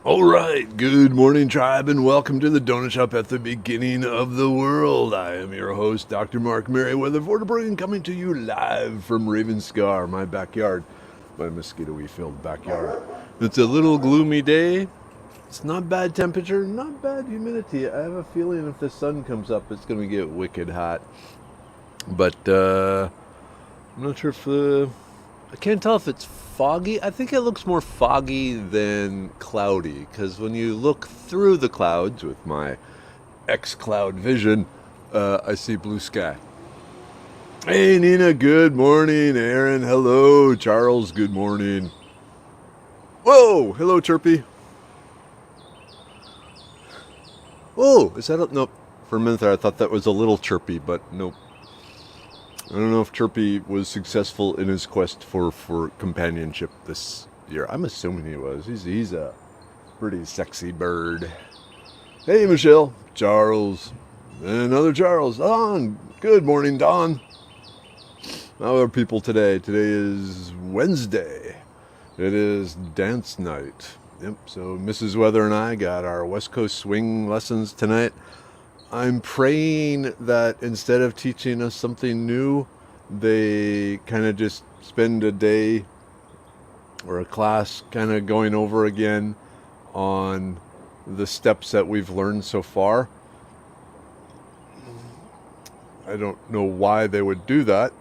All right, good morning, tribe, and welcome to the Donut Shop at the beginning of the world. I am your host, Dr. Mark Merriweather Vorderberg, coming to you live from Ravenscar, my backyard, my mosquito-y filled backyard. It's a little gloomy day. It's not bad temperature, not bad humidity. I have a feeling if the sun comes up, it's going to get wicked hot. But I'm not sure if I can't tell if it's foggy. I think it looks more foggy than cloudy because when you look through the clouds with my X-Cloud vision, I see blue sky. Hey, Nina, good morning. Aaron, hello. Charles, good morning. Whoa, hello, Chirpy. Oh, is that nope. For a minute there, I thought that was a little Chirpy, but nope. I don't know if Chirpy was successful in his quest for companionship this year. I'm assuming he was. He's a pretty sexy bird. Hey, Michelle. Charles. Another Charles. Don. Good morning, Don. How are people today? Today is Wednesday. It is dance night. Yep, so Mrs. Weather and I got our West Coast swing lessons tonight. I'm praying that instead of teaching us something new, they kind of just spend a day or a class kind of going over again on the steps that we've learned so far. I don't know why they would do that,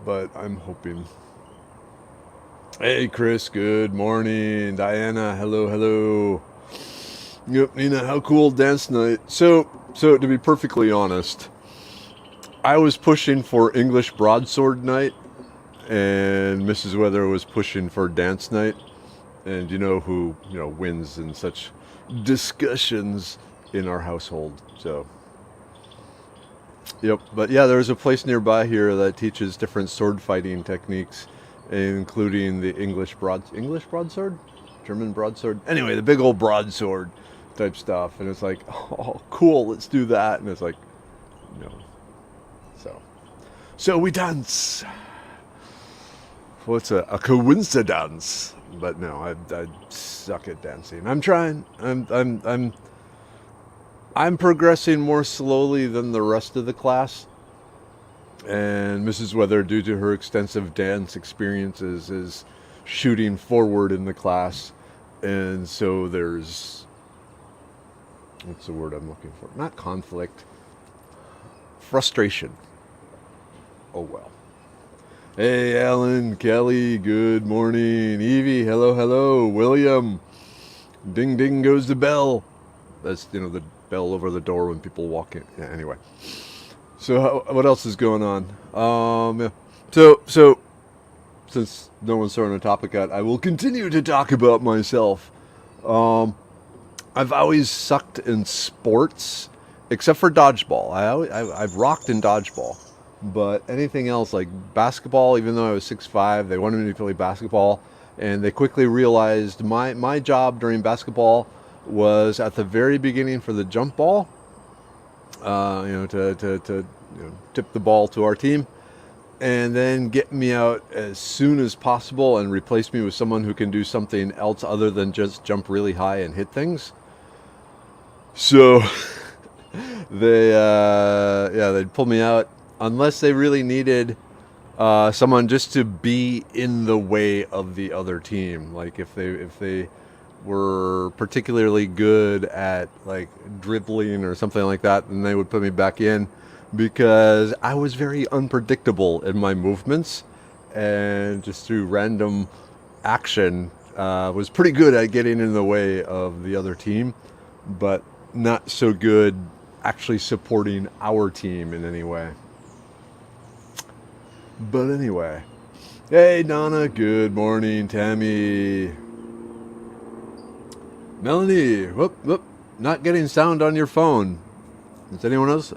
but I'm hoping. Hey, Chris, good morning. Diana, hello. Yep, Nina, how cool dance night. So to be perfectly honest, I was pushing for English broadsword night, and Mrs. Weather was pushing for dance night. And you know who wins in such discussions in our household. So, yep. But yeah, there's a place nearby here that teaches different sword fighting techniques, including the English broadsword, German broadsword. Anyway, the big old broadsword type stuff, and it's like, oh, cool, let's do that. And it's like, no. So we dance. What's a coincidence? But no, I suck at dancing. I'm trying. I'm progressing more slowly than the rest of the class. And Mrs. Weather, due to her extensive dance experiences, is shooting forward in the class. And so there's, what's the word I'm looking for? Not conflict. Frustration. Oh well. Hey, Alan, Kelly, good morning. Evie, hello. William, ding ding goes the bell. That's, the bell over the door when people walk in. Yeah, anyway. So what else is going on? Yeah. So since no one's throwing a topic out, I will continue to talk about myself. I've always sucked in sports, except for dodgeball. I've rocked in dodgeball, but anything else like basketball, even though I was 6'5", they wanted me to play basketball, and they quickly realized my job during basketball was at the very beginning for the jump ball, to tip the ball to our team, and then get me out as soon as possible and replace me with someone who can do something else other than just jump really high and hit things. So they'd pull me out unless they really needed someone just to be in the way of the other team. Like if they were particularly good at like dribbling or something like that, then they would put me back in, because I was very unpredictable in my movements, and just through random action was pretty good at getting in the way of the other team, but not so good actually supporting our team in any way. But anyway, hey Donna, good morning. Tammy, Melanie, whoop, not getting sound on your phone. Is anyone else?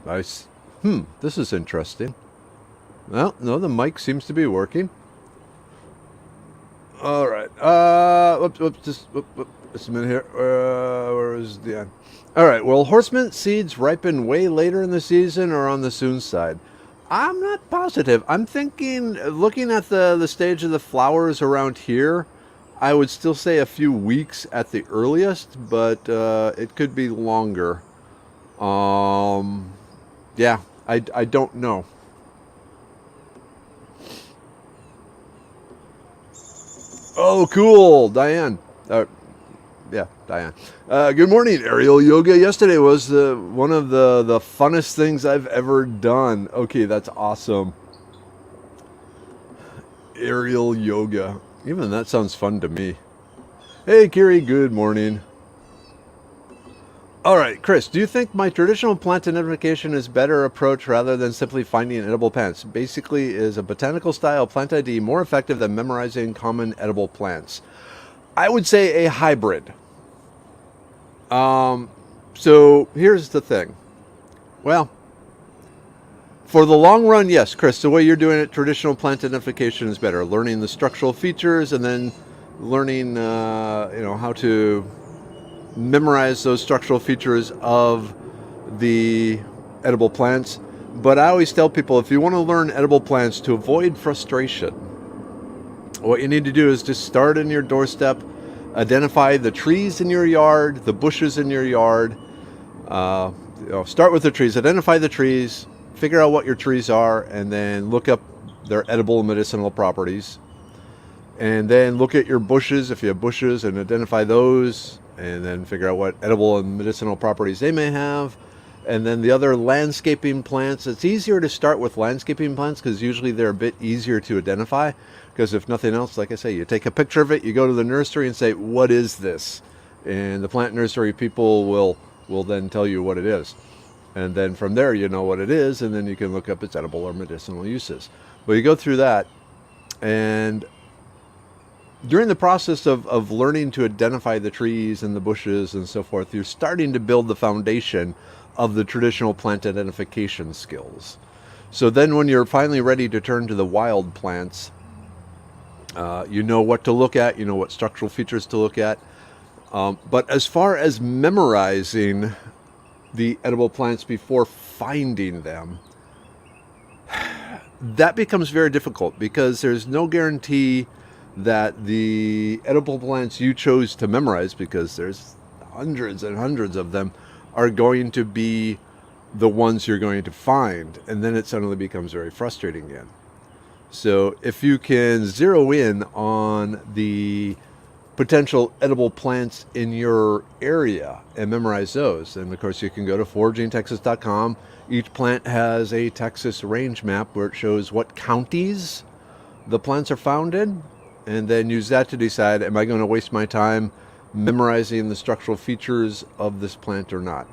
Nice. This is interesting. Well, no, the mic seems to be working. All right. Just a minute here. Where is the end? All right. Well, horseman seeds ripen way later in the season or on the soon side? I'm not positive. I'm thinking, looking at the stage of the flowers around here, I would still say a few weeks at the earliest, but it could be longer. Yeah, I don't know. Oh, cool, Diane. Yeah, Diane. Good morning, aerial yoga. Yesterday was one of the funnest things I've ever done. Okay, that's awesome. Aerial yoga. Even that sounds fun to me. Hey, Kiri, good morning. All right, Chris, do you think my traditional plant identification is a better approach rather than simply finding edible plants? Basically, is a botanical style plant ID more effective than memorizing common edible plants? I would say a hybrid. So here's the thing. Well, for the long run, yes, Chris, the way you're doing it, traditional plant identification is better. Learning the structural features and then learning, how to memorize those structural features of the edible plants. But I always tell people, if you want to learn edible plants to avoid frustration, what you need to do is just start in your doorstep, identify the trees in your yard, the bushes in your yard. Start with the trees, identify the trees, figure out what your trees are, and then look up their edible and medicinal properties. And then look at your bushes, if you have bushes, and identify those, and then figure out what edible and medicinal properties they may have. And then the other landscaping plants, it's easier to start with landscaping plants because usually they're a bit easier to identify. Because if nothing else, like I say, you take a picture of it, you go to the nursery and say, what is this? And the plant nursery people will then tell you what it is. And then from there, you know what it is, and then you can look up its edible or medicinal uses. But you go through that, and during the process of learning to identify the trees and the bushes and so forth, you're starting to build the foundation of the traditional plant identification skills. So then when you're finally ready to turn to the wild plants, you know what to look at, you know what structural features to look at. But as far as memorizing the edible plants before finding them, that becomes very difficult because there's no guarantee that the edible plants you chose to memorize, because there's hundreds and hundreds of them, are going to be the ones you're going to find, and then it suddenly becomes very frustrating again. So if you can zero in on the potential edible plants in your area and memorize those, and of course you can go to foragingtexas.com. Each plant has a Texas range map where it shows what counties the plants are found in, and then use that to decide, am I going to waste my time memorizing the structural features of this plant or not?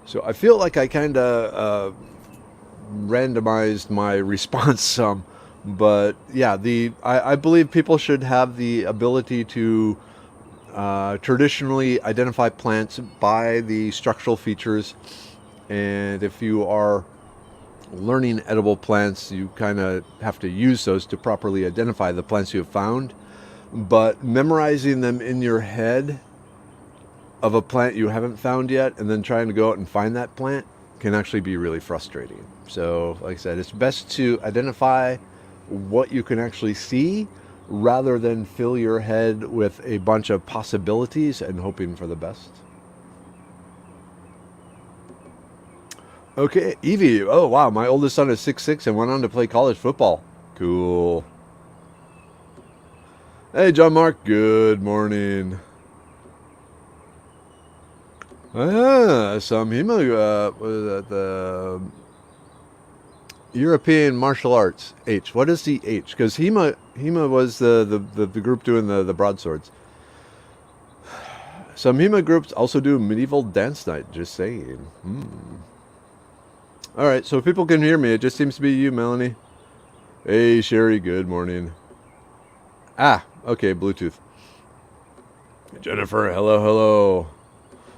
So I feel like I kind of randomized my response some, but yeah, I believe people should have the ability to traditionally identify plants by the structural features, and if you are learning edible plants, you kind of have to use those to properly identify the plants you have found. But memorizing them in your head of a plant you haven't found yet and then trying to go out and find that plant can actually be really frustrating. So like I said, it's best to identify what you can actually see rather than fill your head with a bunch of possibilities and hoping for the best. Okay, Evie. Oh, wow. My oldest son is 6'6" and went on to play college football. Cool. Hey, John Mark. Good morning. Samhima was at the European Martial Arts. H. What is the H? Because HEMA was the group doing the broadswords. Some HEMA groups also do medieval dance night. Just saying. All right, so if people can hear me, it just seems to be you, Melanie. Hey, Sherry, good morning. Okay, Bluetooth. Jennifer, hello.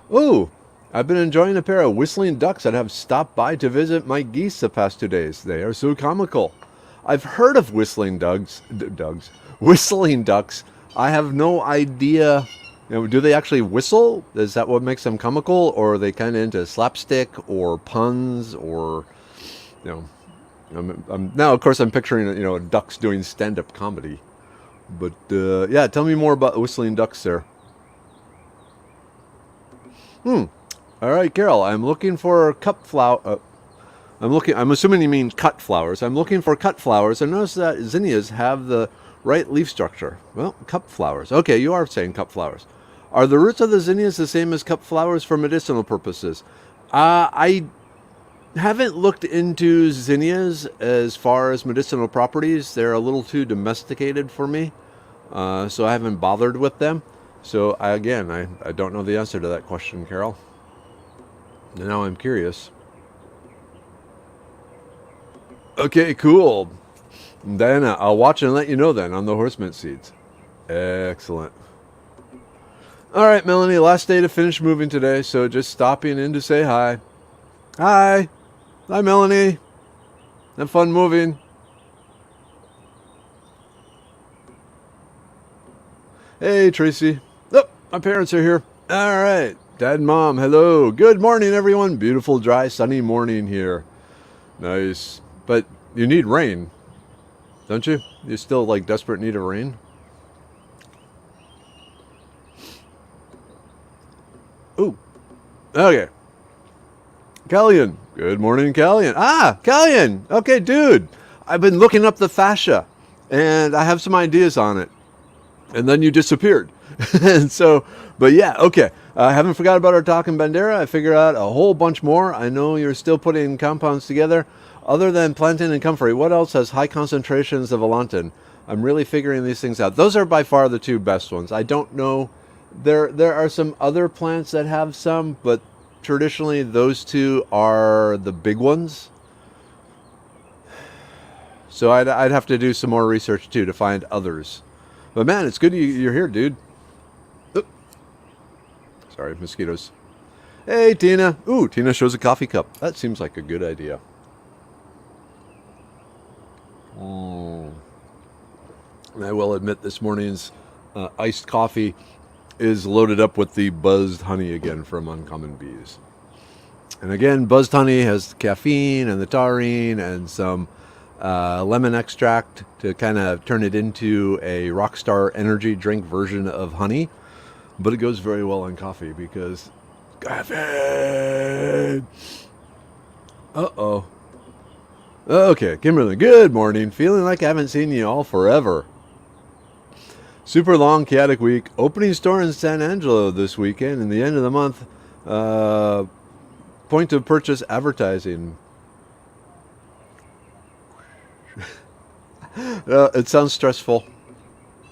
Oh, I've been enjoying a pair of whistling ducks that have stopped by to visit my geese the past 2 days. They are so comical. I've heard of whistling ducks. Whistling ducks. I have no idea. Do they actually whistle? Is that what makes them comical, or are they kind of into slapstick or puns, or now of course I'm picturing ducks doing stand-up comedy. But yeah, tell me more about the whistling ducks there. All right, Carol. I'm looking for cup flower. I'm assuming you mean cut flowers. I'm looking for cut flowers. I noticed that zinnias have the right leaf structure. Well, cup flowers. Okay, you are saying cup flowers. Are the roots of the zinnias the same as cup flowers for medicinal purposes? I haven't looked into zinnias as far as medicinal properties. They're a little too domesticated for me, so I haven't bothered with them. So I don't know the answer to that question, Carol. And now I'm curious. Okay, cool. Diana, I'll watch and let you know then on the horse mint seeds. Excellent. All right, Melanie, last day to finish moving today, so just stopping in to say hi. Hi. Hi, Melanie. Have fun moving. Hey, Tracy. Oh, my parents are here. All right. Dad and Mom, hello. Good morning, everyone. Beautiful, dry, sunny morning here. Nice. But you need rain, don't you? You still like desperate need of rain? Ooh. Okay. Callian. Good morning, Callian. Ah, Callian. Okay, dude. I've been looking up the fascia, and I have some ideas on it. And then you disappeared. And so, but yeah, okay. I haven't forgot about our talk in Bandera. I figured out a whole bunch more. I know you're still putting compounds together. Other than plantain and comfrey, what else has high concentrations of allantoin? I'm really figuring these things out. Those are by far the two best ones. I don't know. There are some other plants that have some, but traditionally those two are the big ones. So I'd have to do some more research too to find others. But man, it's good you're here, dude. Oop. Sorry, mosquitoes. Hey, Tina. Ooh, Tina shows a coffee cup. That seems like a good idea. I will admit this morning's iced coffee is loaded up with the buzzed honey again from Uncommon Bees. And again, buzzed honey has caffeine and the taurine and some lemon extract to kind of turn it into a Rockstar energy drink version of honey. But it goes very well on coffee because caffeine. Uh-oh. Okay, Kimberly, good morning. Feeling like I haven't seen you all forever. Super long chaotic week. Opening store in San Angelo this weekend and the end of the month. Point of purchase advertising. It sounds stressful.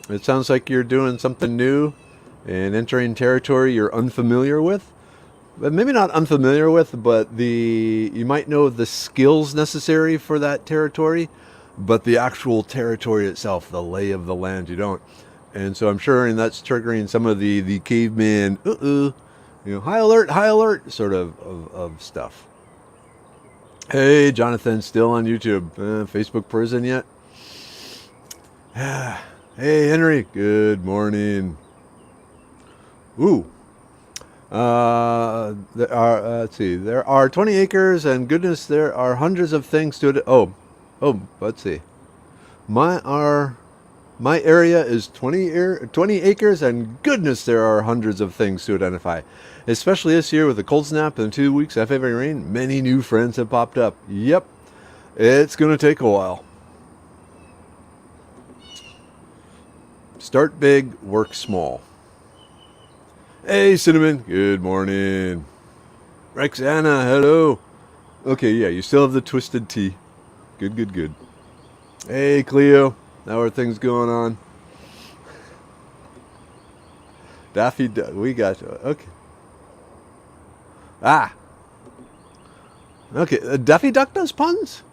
It sounds like you're doing something new and entering territory you're unfamiliar with. But maybe not unfamiliar with, but you might know the skills necessary for that territory, but the actual territory itself, the lay of the land, you don't. And so I'm sure and that's triggering some of the caveman, high alert sort of stuff. Hey, Jonathan, still on YouTube. Facebook prison yet? Hey, Henry, good morning. Ooh. There are 20 acres, and goodness, there are hundreds of things to it. Let's see. My area is 20 acres, and goodness, there are hundreds of things to identify. Especially this year with the cold snap and 2 weeks of heavy rain, many new friends have popped up. Yep, it's going to take a while. Start big, work small. Hey, Cinnamon. Good morning. Rexana, hello. Okay, yeah, you still have the twisted tea. Good. Hey, Cleo. How are things going on? Daffy Duck, we got you. Okay. Okay, Daffy Duck does puns?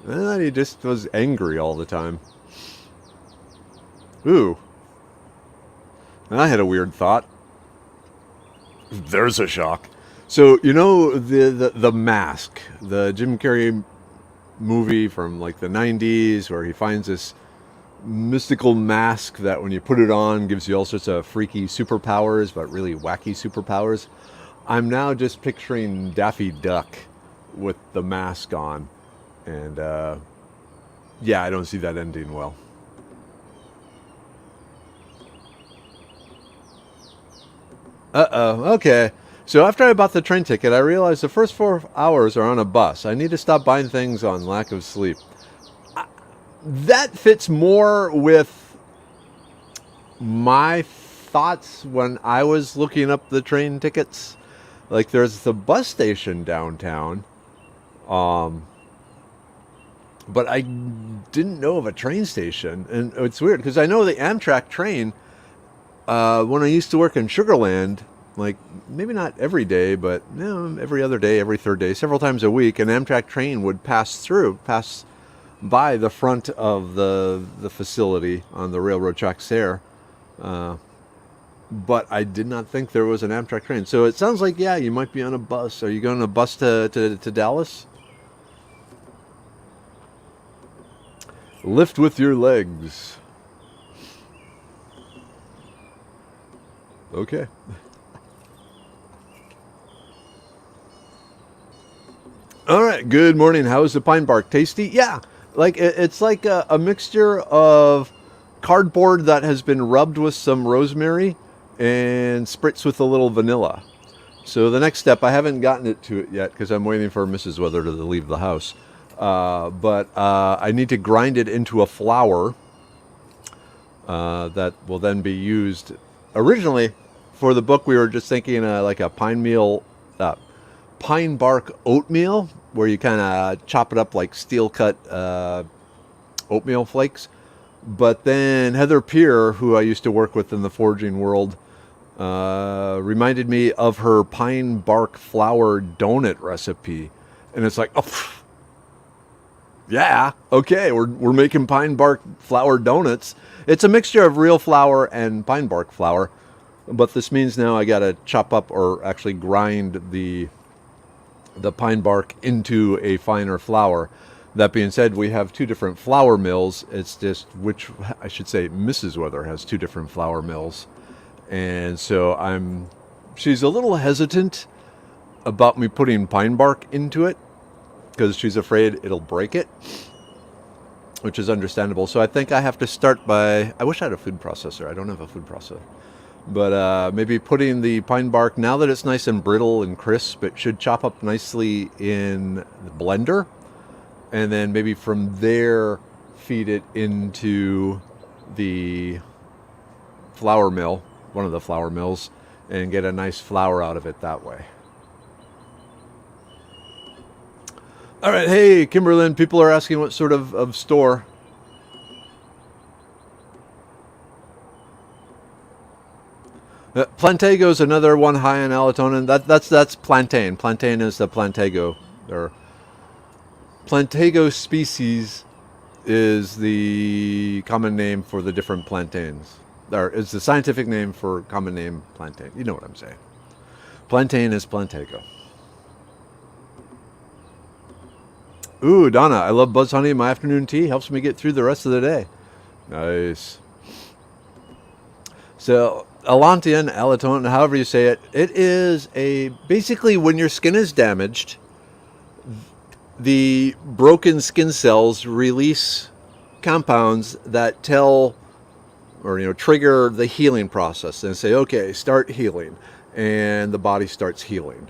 I thought he just was angry all the time. Ooh. And I had a weird thought. There's a shock. So, you know, the Mask, the Jim Carrey movie from like the 90s where he finds this mystical mask that when you put it on gives you all sorts of freaky superpowers, but really wacky superpowers. I'm now just picturing Daffy Duck with the mask on. And Yeah, I don't see that ending well. Uh-oh, okay. So after I bought the train ticket, I realized the first 4 hours are on a bus. I need to stop buying things on lack of sleep. That fits more with my thoughts when I was looking up the train tickets. Like, there's the bus station downtown, but I didn't know of a train station. And it's weird because I know the Amtrak train, when I used to work in Sugarland, like maybe not every day, but every other day, every third day, several times a week, an Amtrak train would pass by the front of the facility on the railroad tracks there. But I did not think there was an Amtrak train. So it sounds like, yeah, you might be on a bus. Are you going on a bus to Dallas? Lift with your legs. Okay. All right. Good morning. How is the pine bark? Tasty? Yeah. Like it's like a mixture of cardboard that has been rubbed with some rosemary and spritz with a little vanilla. So the next step, I haven't gotten it to it yet because I'm waiting for Mrs. Weather to leave the house. But I need to grind it into a flour that will then be used. Originally, for the book, we were just thinking like a pine bark oatmeal, where you kind of chop it up like steel cut oatmeal flakes. But then Heather Peer, who I used to work with in the foraging world, reminded me of her pine bark flour donut recipe. And it's like, oh, yeah, okay, we're making pine bark flour donuts. It's a mixture of real flour and pine bark flour. But this means now I got to chop up or actually grind the pine bark into a finer flour. That being said, we have two different flour mills. It's just I should say Mrs. Weather has two different flour mills. And so she's a little hesitant about me putting pine bark into it because she's afraid it'll break it, which is understandable. So I think I have to start I wish I had a food processor. I don't have a food processor. But maybe putting the pine bark, now that it's nice and brittle and crisp, it should chop up nicely in the blender. And then maybe from there, feed it into the flour mill, one of the flour mills, and get a nice flour out of it that way. All right, hey, Kimberlyn, people are asking what sort of store. Plantago is another one high in allotonin. That's plantain. Plantain is the Plantago, or Plantago species is the common name for the different plantains. Or is the scientific name for common name plantain. You know what I'm saying. Plantain is Plantago. Ooh, Donna, I love Buzz Honey in my afternoon tea. Helps me get through the rest of the day. Nice. So, allantoin, allotonin, however you say it, it is basically when your skin is damaged, the broken skin cells release compounds that tell or trigger the healing process and say, okay, start healing, and the body starts healing.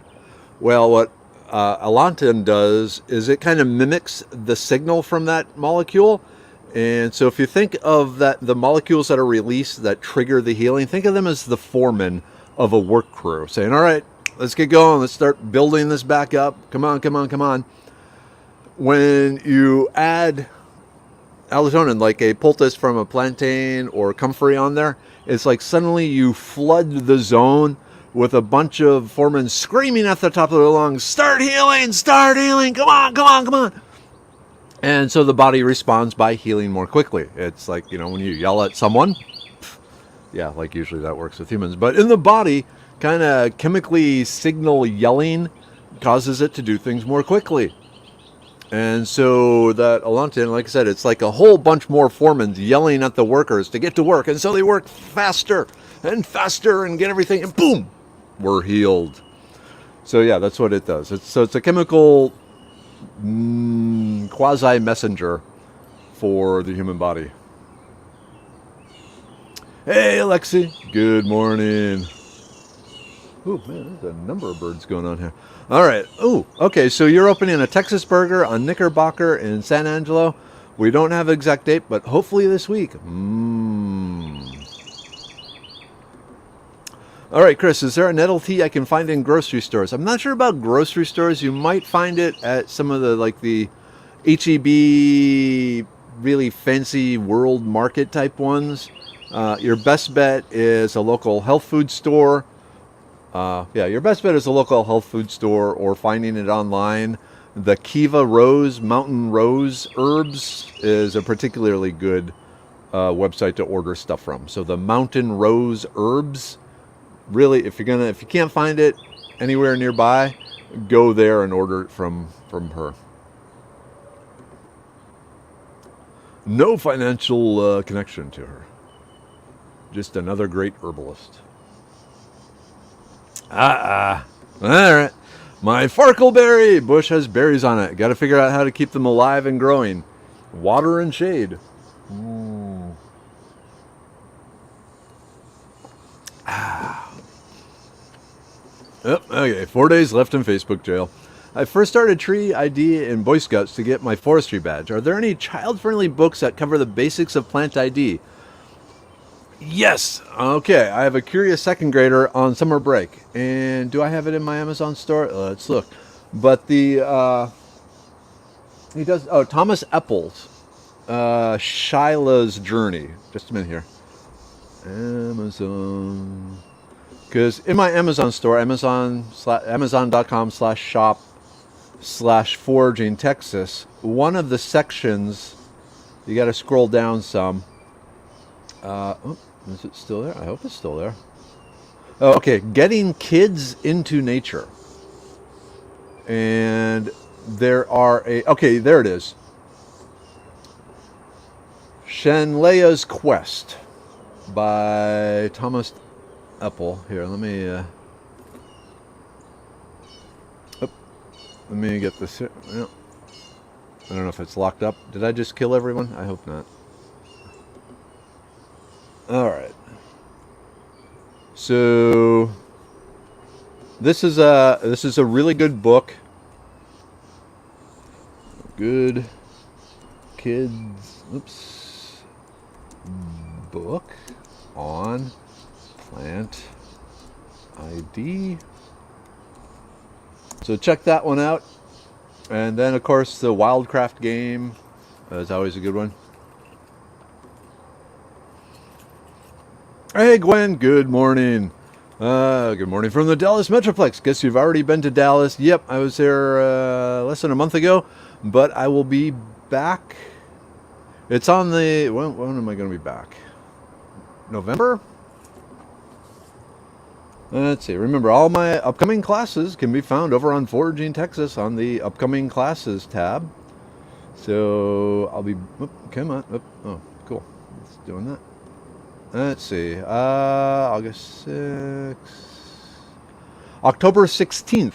Well, what allantoin does is it kind of mimics the signal from that molecule. And so if you think of the molecules that are released that trigger the healing, think of them as the foreman of a work crew saying, all right, let's get going. Let's start building this back up. Come on, come on, come on. When you add allotonin, like a poultice from a plantain or comfrey on there, it's like suddenly you flood the zone with a bunch of foremen screaming at the top of their lungs, start healing, come on, come on, come on. And so the body responds by healing more quickly. It's like, when you yell at someone, yeah, like usually that works with humans, but in the body, kind of chemically signal yelling causes it to do things more quickly. And so that allantoin, like I said, it's like a whole bunch more foremen yelling at the workers to get to work. And so they work faster and faster and get everything, and boom, we're healed. So yeah, that's what it does. It's a chemical quasi-messenger for the human body. Hey, Alexi. Good morning. Ooh, man, there's a number of birds going on here. All right. Ooh, okay, so you're opening a Texas Burger on Knickerbocker in San Angelo. We don't have an exact date, but hopefully this week. All right, Chris, is there a nettle tea I can find in grocery stores? I'm not sure about grocery stores. You might find it at some of the H-E-B really fancy world market type ones. Your best bet is a local health food store. Your best bet is a local health food store or finding it online. The Kiva Rose, Mountain Rose Herbs is a particularly good website to order stuff from. So the Mountain Rose Herbs, really, if you can't find it anywhere nearby, go there and order it from her. No financial connection to her. Just another great herbalist. All right. My farkleberry bush has berries on it. Got to figure out how to keep them alive and growing. Water and shade. Okay, 4 days left in Facebook jail. I first started Tree ID in Boy Scouts to get my forestry badge. Are there any child-friendly books that cover the basics of plant ID? Yes. Okay, I have a curious second grader on summer break. And do I have it in my Amazon store? Let's look. But he does, Thomas Epples, Shyla's Journey. Just a minute here. Amazon. Because in my Amazon store, amazon.com/shop/foraging Texas, one of the sections, you got to scroll down some. Is it still there? I hope it's still there. Oh, okay. Getting kids into nature. And there it is. Shenlea's Quest by Thomas Epple. Here, let me get this here. Yeah. I don't know if it's locked up. Did I just kill everyone? I hope not. All right. So this is a really good book. Good kids. Book on plant ID. So check that one out. And then of course the Wildcraft game is always a good one. Hey Gwen, good morning. Good morning from the Dallas Metroplex. Guess you've already been to Dallas. Yep, I was there less than a month ago, but I will be back. It's on the, when am I going to be back? November? Let's see. Remember, all my upcoming classes can be found over on Foraging Texas on the Upcoming Classes tab. So I'll be, come on. Oh, cool. It's doing that. Let's see. August 6th. October 16th.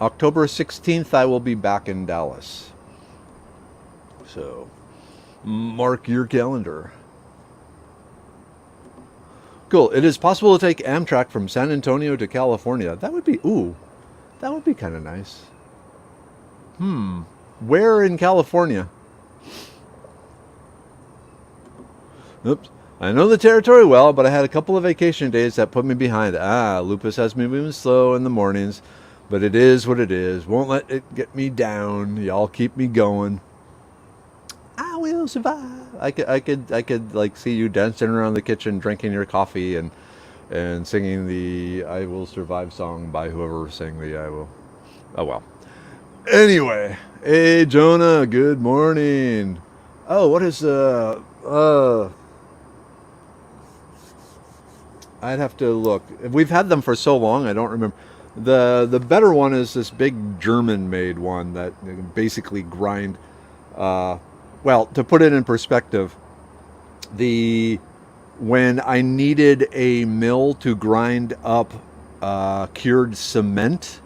October 16th, I will be back in Dallas. So mark your calendar. Cool. It is possible to take Amtrak from San Antonio to California. That would be kind of nice. Where in California? Oops. I know the territory well, but I had a couple of vacation days that put me behind. Lupus has me moving slow in the mornings, but it is what it is. Won't let it get me down. Y'all keep me going. I will survive. I could like see you dancing around the kitchen, drinking your coffee, and singing the "I Will Survive" song by whoever sang the "I Will." Oh well. Anyway, hey Jonah, good morning. Oh, what is I'd have to look. We've had them for so long, I don't remember. The better one is this big German-made one that you can basically grind. Well, to put it in perspective, when I needed a mill to grind up cured cement,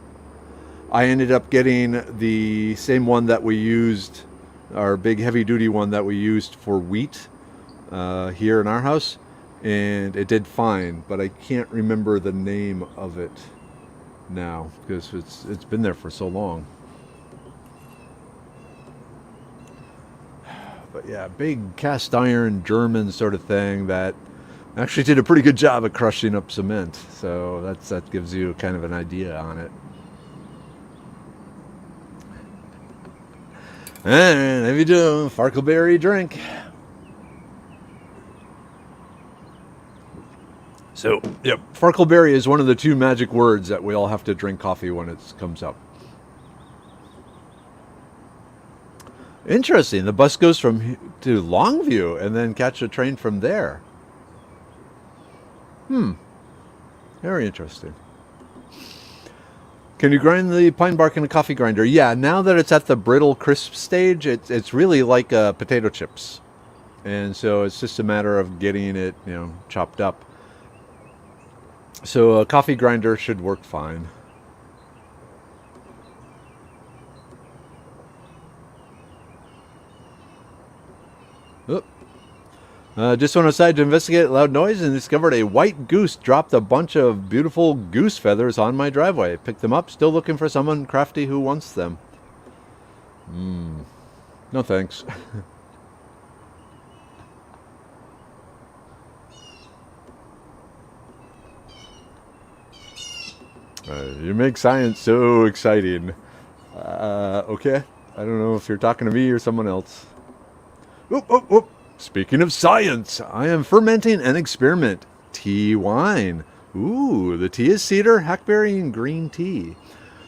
I ended up getting the same one that we used our big heavy-duty one that we used for wheat here in our house, and it did fine, but I can't remember the name of it now because it's been there for so long. But yeah, big cast iron German sort of thing that actually did a pretty good job at crushing up cement. So that gives you kind of an idea on it. And how you doing? Farkleberry drink. So, yep, Farkleberry is one of the 2 magic words that we all have to drink coffee when it comes up. Interesting. The bus goes to Longview and then catch a train from there. Very interesting. Can you grind the pine bark in a coffee grinder? Yeah, now that it's at the brittle crisp stage, it's really like potato chips. And so it's just a matter of getting it, chopped up. So a coffee grinder should work fine. Just went outside to investigate loud noise and discovered a white goose dropped a bunch of beautiful goose feathers on my driveway. Picked them up, still looking for someone crafty who wants them. No thanks. You make science so exciting. Okay. I don't know if you're talking to me or someone else. Oop. Speaking of science, I am fermenting an experiment. Tea wine. Ooh, the tea is cedar, hackberry, and green tea.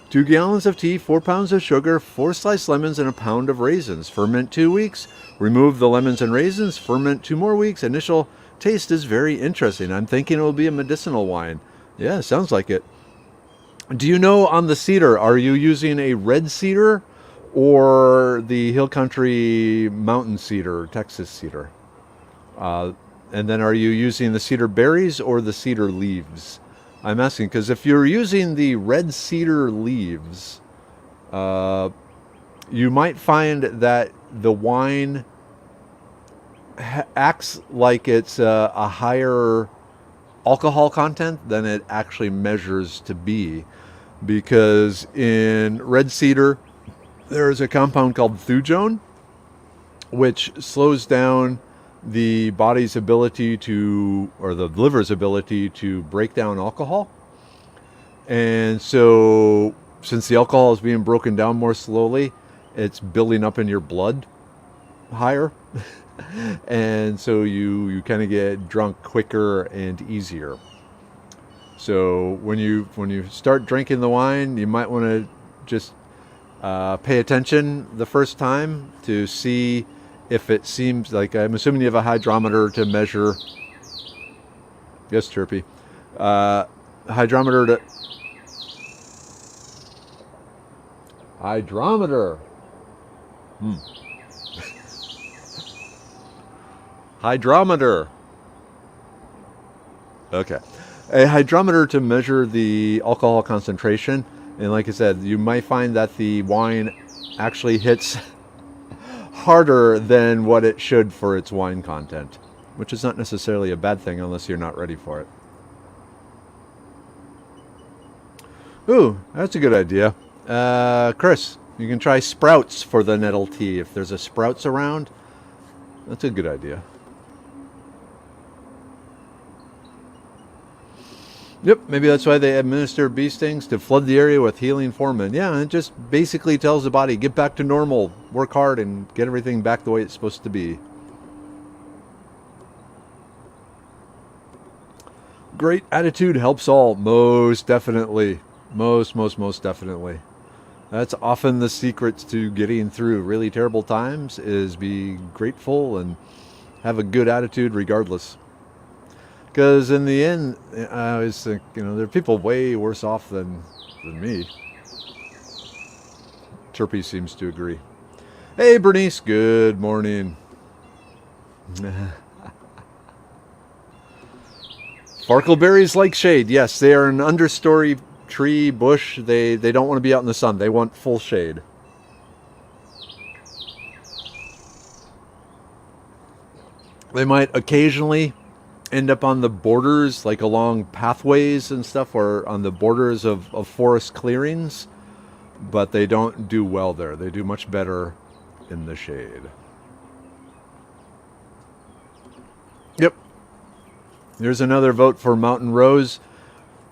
2 gallons of tea, 4 pounds of sugar, 4 sliced lemons, and a pound of raisins. Ferment 2 weeks. Remove the lemons and raisins. Ferment 2 more weeks. Initial taste is very interesting. I'm thinking it will be a medicinal wine. Yeah, sounds like it. Do you know on the cedar, are you using a red cedar or the Hill Country mountain cedar, Texas cedar? And then are you using the cedar berries or the cedar leaves? I'm asking because if you're using the red cedar leaves, you might find that the wine acts like it's a higher alcohol content than it actually measures to be. Because in red cedar, there is a compound called thujone, which slows down the body's ability to, or the liver's ability to break down alcohol. And so, since the alcohol is being broken down more slowly, it's building up in your blood higher. And so you kind of get drunk quicker and easier. So when you start drinking the wine, you might want to just pay attention the first time to see if it seems like, I'm assuming you have a hydrometer to measure. Yes, Chirpy. Hydrometer. Hydrometer. Okay. A hydrometer to measure the alcohol concentration. And like I said, you might find that the wine actually hits harder than what it should for its wine content, which is not necessarily a bad thing unless you're not ready for it. Ooh, that's a good idea. Chris, you can try sprouts for the nettle tea. If there's a sprouts around, that's a good idea. Yep, maybe that's why they administer bee stings, to flood the area with healing formin. Yeah, it just basically tells the body, get back to normal, work hard, and get everything back the way it's supposed to be. Great attitude helps all. Most definitely. Most definitely. That's often the secrets to getting through really terrible times, is be grateful and have a good attitude regardless. Because in the end, I always think, there are people way worse off than me. Chirpy seems to agree. Hey, Bernice, good morning. Farkleberries like shade. Yes, they are an understory tree, bush. They don't want to be out in the sun. They want full shade. They might occasionally end up on the borders, like along pathways and stuff, or on the borders of forest clearings, but they don't do well there. They do much better in the shade. Yep. There's another vote for Mountain Rose.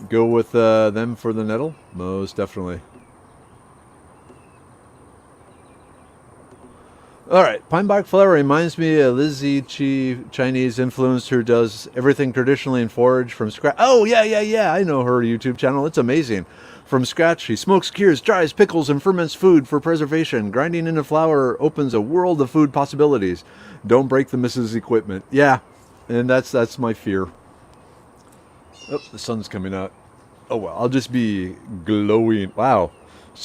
Go with them for the nettle? Most definitely. All right, pine bark flower reminds me of Lizzie Chi, Chinese influencer who does everything traditionally in forage from scratch. Oh, yeah. I know her YouTube channel. It's amazing. From scratch, she smokes, cures, dries, pickles, and ferments food for preservation. Grinding into flour opens a world of food possibilities. Don't break the missus' equipment. Yeah, and that's my fear. Oh, the sun's coming out. Oh, well, I'll just be glowing. Wow.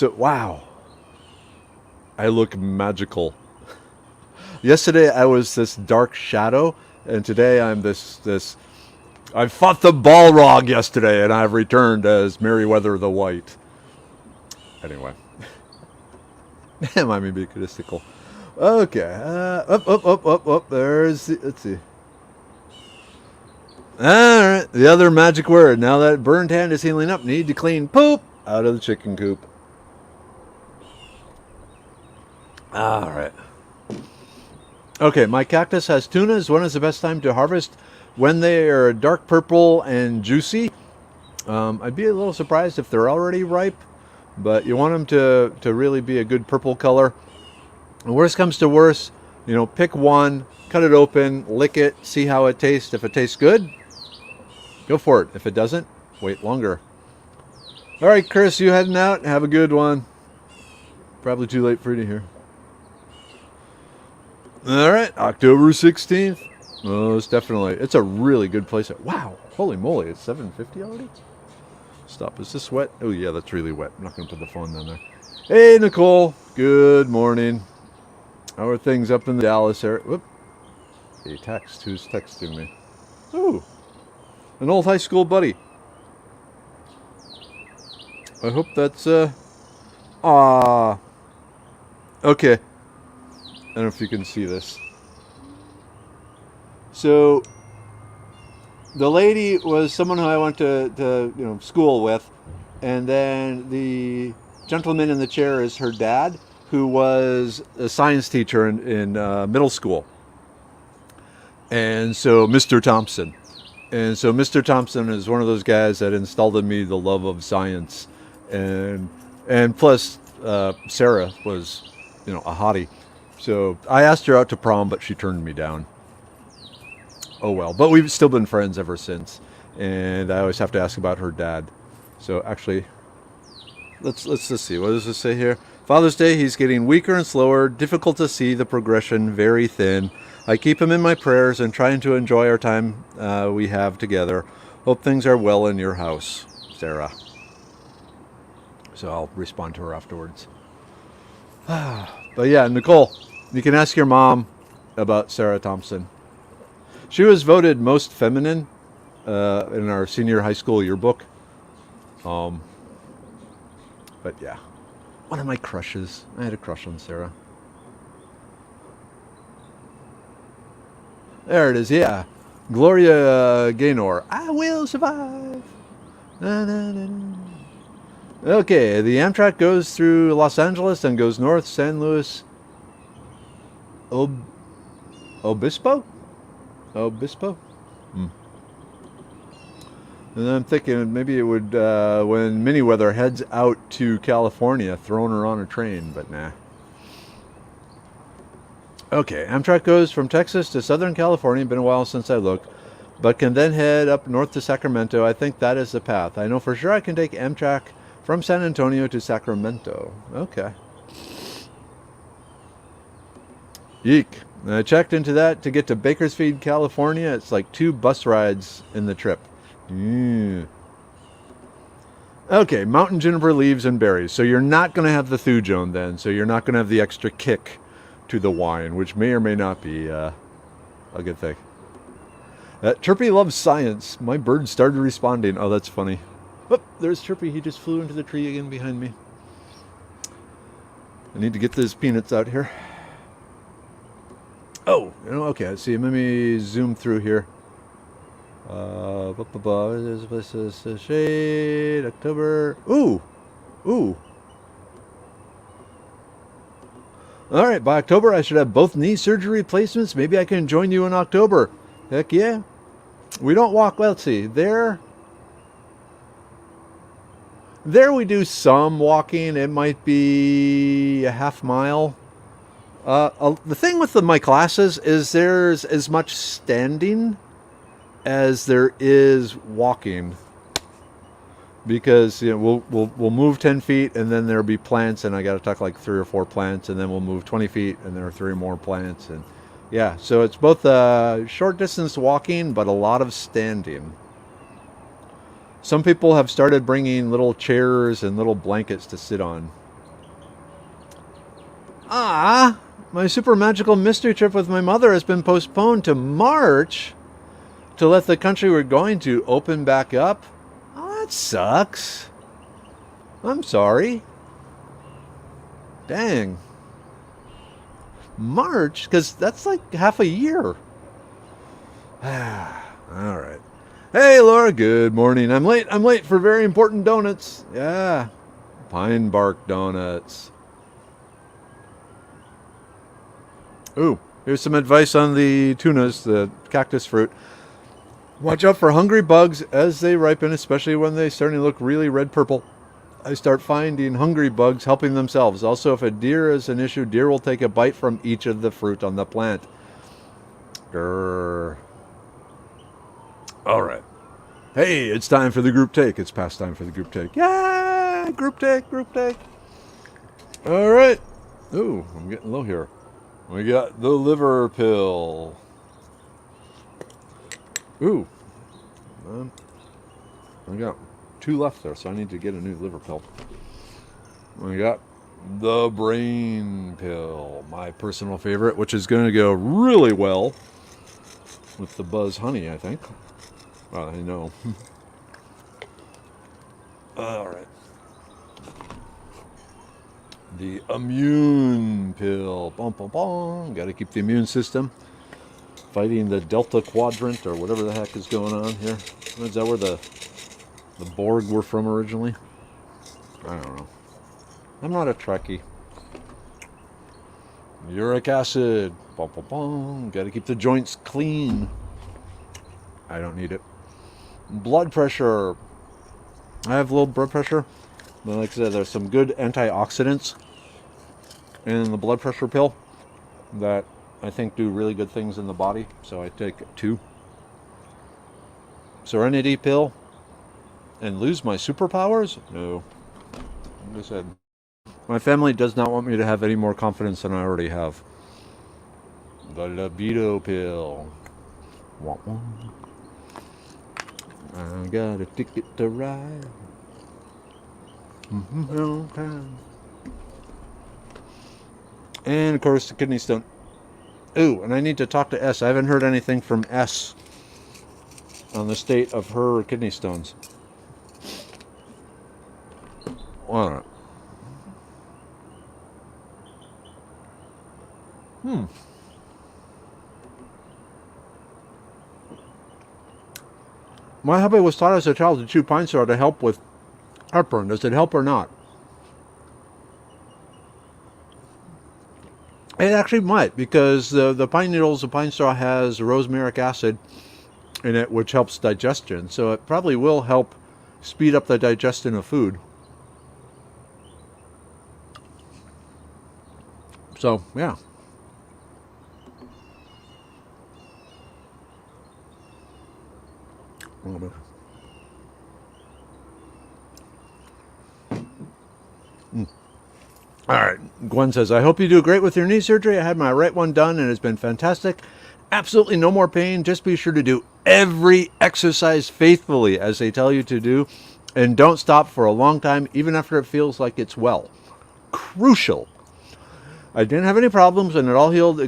Wow. I look magical. Yesterday I was this dark shadow, and today I'm this. I fought the Balrog yesterday, and I've returned as Merryweather the White. Anyway, am I being egotistical? Okay, up. There's let's see. All right, the other magic word. Now that burned hand is healing up, need to clean poop out of the chicken coop. All right. Okay, my cactus has tunas. When is the best time to harvest? When they are dark purple and juicy. I'd be a little surprised if they're already ripe, but you want them to really be a good purple color. And worst comes to worst, pick one, cut it open, lick it, see how it tastes. If it tastes good, go for it. If it doesn't, wait longer. All right, Chris, you heading out? Have a good one. Probably too late for you to hear. All right, October 16th. Most definitely. It's a really good place. Wow, holy moly, it's 7:50 already? Stop, is this wet? Oh yeah, that's really wet. I'm not going to put the phone down there. Hey, Nicole. Good morning. How are things up in the Dallas area? Whoop. A text. Who's texting me? Ooh, an old high school buddy. I hope that's, okay. I don't know if you can see this. So, the lady was someone who I went to school with, and then the gentleman in the chair is her dad, who was a science teacher in middle school. And so, Mr. Thompson. And so, Mr. Thompson is one of those guys that installed in me the love of science, and plus, Sarah was, a hottie. So I asked her out to prom, but she turned me down. Oh well, but we've still been friends ever since, and I always have to ask about her dad. So actually, let's just see. What does this say here? Father's Day, he's getting weaker and slower, difficult to see the progression, very thin. I keep him in my prayers and trying to enjoy our time we have together. Hope things are well in your house, Sarah. So I'll respond to her afterwards. But yeah, Nicole, you can ask your mom about Sarah Thompson. She was voted most feminine in our senior high school yearbook. But yeah, one of my crushes. I had a crush on Sarah. There it is, yeah. Gloria Gaynor. I will survive. Na, na, na, na. Okay, the Amtrak goes through Los Angeles and goes north, San Luis Obispo? Obispo? And I'm thinking maybe it would, when Miniweather heads out to California, throwing her on a train, but nah. Okay, Amtrak goes from Texas to Southern California. Been a while since I looked, but can then head up north to Sacramento. I think that is the path. I know for sure I can take Amtrak from San Antonio to Sacramento. Okay. Yeek. I checked into that to get to Bakersfield, California. It's like 2 bus rides in the trip. Okay, mountain juniper leaves and berries. So you're not going to have the thujone then. So you're not going to have the extra kick to the wine, which may or may not be a good thing. Chirpy loves science. My bird started responding. Oh, that's funny. Oh, there's Chirpy. He just flew into the tree again behind me. I need to get those peanuts out here. Oh, okay. Let's see. Let me zoom through here. This is shade October. Ooh, ooh. All right. By October, I should have both knee surgery replacements. Maybe I can join you in October. Heck yeah. We don't walk. Well, let's see. There we do some walking. It might be a half mile. The thing with my classes is there's as much standing as there is walking, because we'll move 10 feet and then there'll be plants, and I got to tuck like 3 or 4 plants, and then we'll move 20 feet and there are 3 more plants, and yeah, so it's both short distance walking but a lot of standing. Some people have started bringing little chairs and little blankets to sit on. My super magical mystery trip with my mother has been postponed to March to let the country we're going to open back up. Oh, that sucks. I'm sorry. Dang. March? Because that's like half a year. All right. Hey, Laura. Good morning. I'm late for very important donuts. Yeah. Pine bark donuts. Ooh, here's some advice on the tunas, the cactus fruit. Watch out for hungry bugs as they ripen, especially when they start to look really red-purple. I start finding hungry bugs helping themselves. Also, if a deer is an issue, deer will take a bite from each of the fruit on the plant. Grrr. All right. Hey, it's time for the group take. It's past time for the group take. Yeah, group take, group take. All right. Ooh, I'm getting low here. We got the liver pill. Ooh. I got 2 left there, so I need to get a new liver pill. We got the brain pill, my personal favorite, which is going to go really well with the Buzz Honey, I think. Well, I know. All right. The immune pill. Bum, bum, bum. Got to keep the immune system fighting the Delta Quadrant or whatever the heck is going on here. Is that where the Borg were from originally? I don't know. I'm not a Trekkie. Uric acid. Bum, bum, bum. Got to keep the joints clean. I don't need it. Blood pressure. I have low blood pressure. But like I said, there's some good antioxidants in the blood pressure pill that I think do really good things in the body. So I take 2. Serenity pill and lose my superpowers? No. Like I said, my family does not want me to have any more confidence than I already have. The libido pill. I got a ticket to ride. And of course the kidney stone. Ooh, and I need to talk to S. I haven't heard anything from S on the state of her kidney stones. All right. My hubby was taught as a child to chew pine straw to help with heartburn. Does it help or not? It actually might, because the pine needles, the pine straw has rosmarinic acid in it, which helps digestion. So it probably will help speed up the digestion of food. So, yeah. All right. Gwen says, I hope you do great with your knee surgery. I had my right one done and it's been fantastic. Absolutely no more pain. Just be sure to do every exercise faithfully as they tell you to do. And don't stop for a long time, even after it feels like it's well. Crucial. I didn't have any problems and it all healed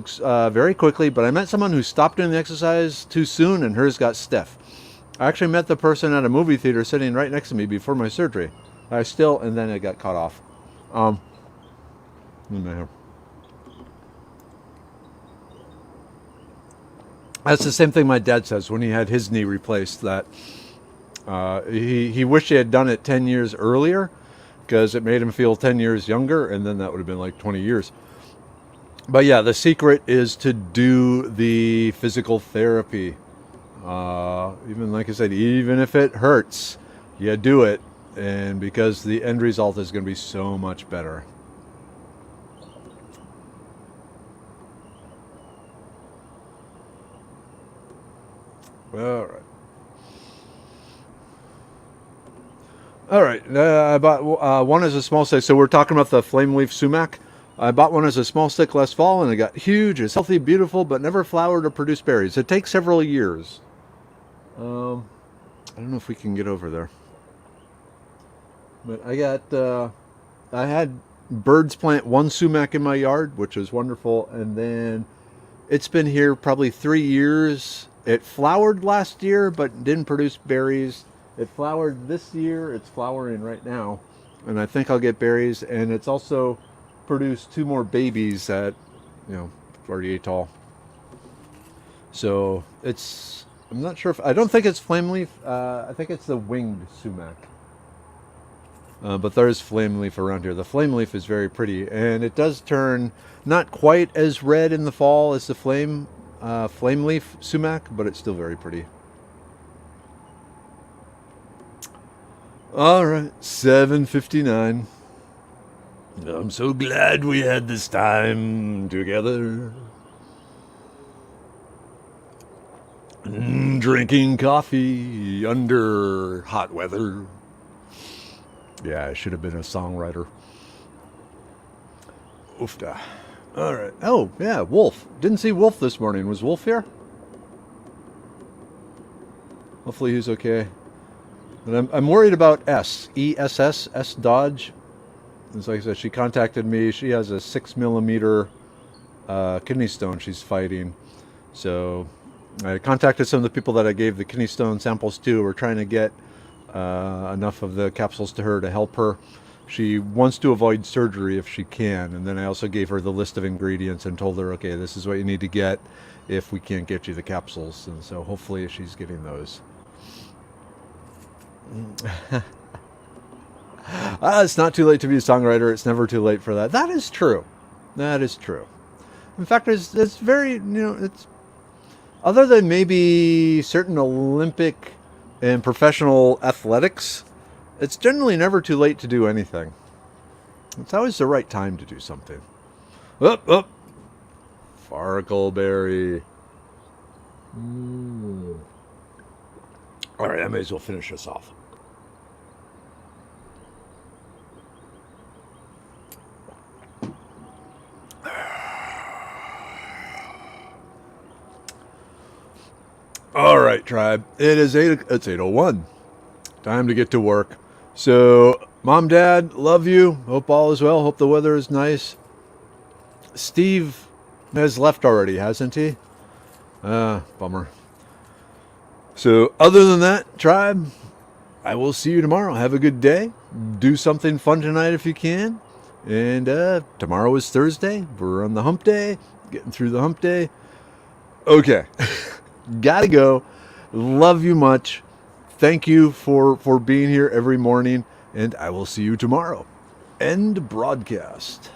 very quickly, but I met someone who stopped doing the exercise too soon and hers got stiff. I actually met the person at a movie theater sitting right next to me before my surgery. And then it got cut off. In my hair. That's the same thing my dad says when he had his knee replaced, that he wished he had done it 10 years earlier because it made him feel 10 years younger, and then that would have been like 20 years. But yeah, the secret is to do the physical therapy. Even like I said, even if it hurts, you do it. And because the end result is going to be so much better. All right. All right. I bought one as a small stick. So we're talking about the flame leaf sumac. I bought one as a small stick last fall, and it got huge. It's healthy, beautiful, but never flowered or produced berries. It takes several years. I don't know if we can get over there. But I had birds plant one sumac in my yard, which was wonderful. And then it's been here probably 3 years. It flowered last year, but didn't produce berries. It flowered this year. It's flowering right now. And I think I'll get berries. And it's also produced 2 more babies at, 48 tall. So I'm not sure I don't think it's flame leaf. I think it's the winged sumac. But there's flame leaf around here. The flame leaf is very pretty, and it does turn not quite as red in the fall as the flame leaf sumac, but it's still very pretty. All right, 7:59. I'm so glad we had this time together. Drinking coffee under hot weather. Yeah, I should have been a songwriter. Oofda. All right. Oh, yeah, Wolf. Didn't see Wolf this morning. Was Wolf here? Hopefully he's okay. But I'm worried about S Dodge. It's like I said, she contacted me. She has a 6mm kidney stone she's fighting. So I contacted some of the people that I gave the kidney stone samples to. We're trying to get enough of the capsules to her to help her. She wants to avoid surgery if she can. And then I also gave her the list of ingredients and told her, okay, this is what you need to get if we can't get you the capsules. And so hopefully she's getting those. It's not too late to be a songwriter. It's never too late for that. That is true. That is true. In fact, it's very, it's other than maybe certain Olympic and professional athletics, it's generally never too late to do anything. It's always the right time to do something. Up. Farkleberry. All right, I may as well finish this off. All right, tribe. It's 8:01. Time to get to work. So, Mom, Dad, love you. Hope all is well. Hope the weather is nice. Steve has left already, hasn't he? Bummer. So, other than that, tribe, I will see you tomorrow. Have a good day. Do something fun tonight if you can. And tomorrow is Thursday. We're on the hump day. Getting through the hump day. Okay. Gotta go. Love you much. Thank you for being here every morning. And I will see you tomorrow. End broadcast.